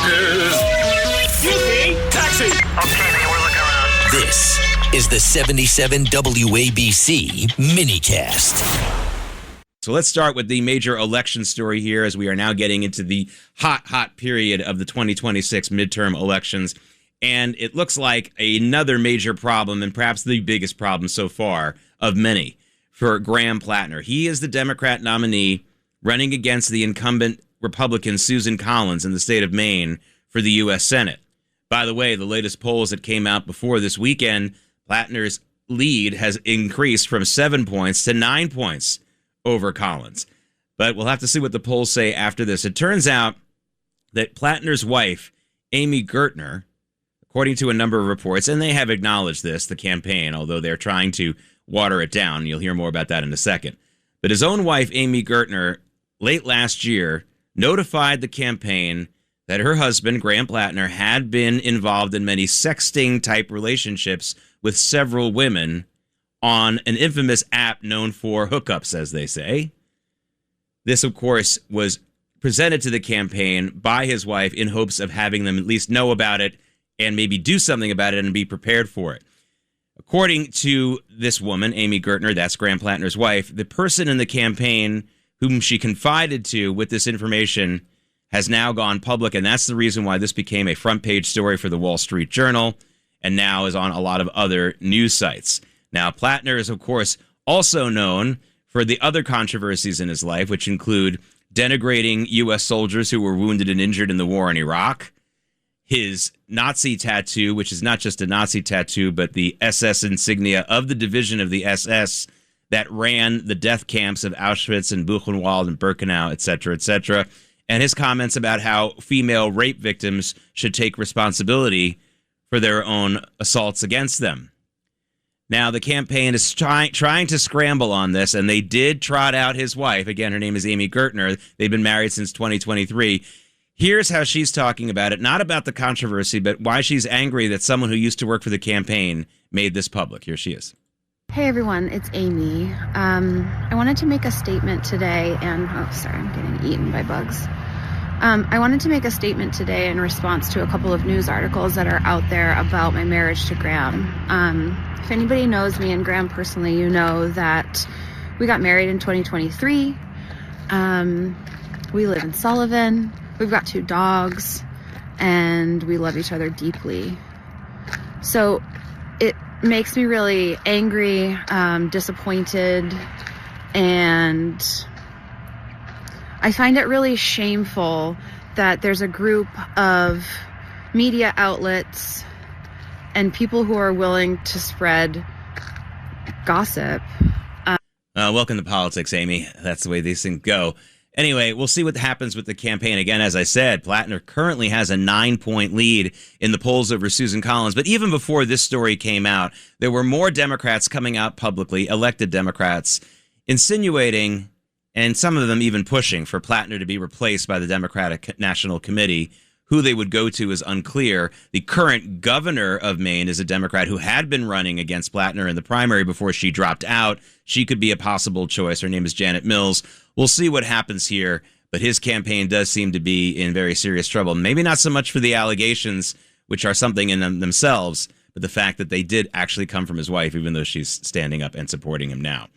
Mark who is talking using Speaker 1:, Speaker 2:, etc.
Speaker 1: motherfuckers. Excuse me, taxi.
Speaker 2: Okay, man, we're looking around.
Speaker 3: This is the 77 WABC minicast.
Speaker 4: So let's start with the major election story here, as we are now getting into the hot period of the 2026 midterm elections. And it looks like another major problem, and perhaps the biggest problem so far of many, for Graham Platner. He is the Democrat nominee running against the incumbent Republican Susan Collins in the state of Maine for the U.S. Senate. By the way, the latest polls that came out before this weekend, Platner's lead has increased from 7 points to 9 points over Collins. But we'll have to see what the polls say after this. It turns out that Platner's wife, Amy Gertner, according to a number of reports, and they have acknowledged this, the campaign, although they're trying to water it down. You'll hear more about that in a second. But his own wife, Amy Gertner, late last year, notified the campaign that her husband, Graham Platner, had been involved in many sexting-type relationships with several women on an infamous app known for hookups, as they say. This, of course, was presented to the campaign by his wife in hopes of having them at least know about it and maybe do something about it and be prepared for it. According to this woman, Amy Gertner, that's Graham Platner's wife, the person in the campaign whom she confided to with this information has now gone public, and that's the reason why this became a front-page story for the Wall Street Journal and now is on a lot of other news sites. Now, Platner is, of course, also known for the other controversies in his life, which include denigrating U.S. soldiers who were wounded and injured in the war in Iraq, his Nazi tattoo, which is not just a Nazi tattoo, but the SS insignia of the division of the SS that ran the death camps of Auschwitz and Buchenwald and Birkenau, etc., and his comments about how female rape victims should take responsibility for their own assaults against them. Now, the campaign is trying to scramble on this, and they did trot out his wife. Again, her name is Amy Gertner. They've been married since 2023. Here's how she's talking about it, not about the controversy, but why she's angry that someone who used to work for the campaign made this public. Here she is.
Speaker 5: Hey everyone, it's Amy. I wanted to make a statement today, and I'm getting eaten by bugs. I wanted to make a statement today in response to a couple of news articles that are out there about my marriage to Graham. If anybody knows me and Graham personally, you know that we got married in 2023. We live in Sullivan. We've got 2 dogs, and we love each other deeply. So it makes me really angry, disappointed, and I find it really shameful that there's a group of media outlets and people who are willing to spread gossip.
Speaker 4: Welcome to politics, Amy. That's the way these things go. Anyway, we'll see what happens with the campaign. Again, as I said, Platner currently has a 9-point lead in the polls over Susan Collins. But even before this story came out, there were more Democrats coming out publicly, elected Democrats, insinuating, and some of them even pushing, for Platner to be replaced by the Democratic National Committee. Who they would go to is unclear. The current governor of Maine is a Democrat who had been running against Platner in the primary before she dropped out. She could be a possible choice. Her name is Janet Mills. We'll see what happens here, but his campaign does seem to be in very serious trouble. Maybe not so much for the allegations, which are something in themselves, but the fact that they did actually come from his wife, even though she's standing up and supporting him now.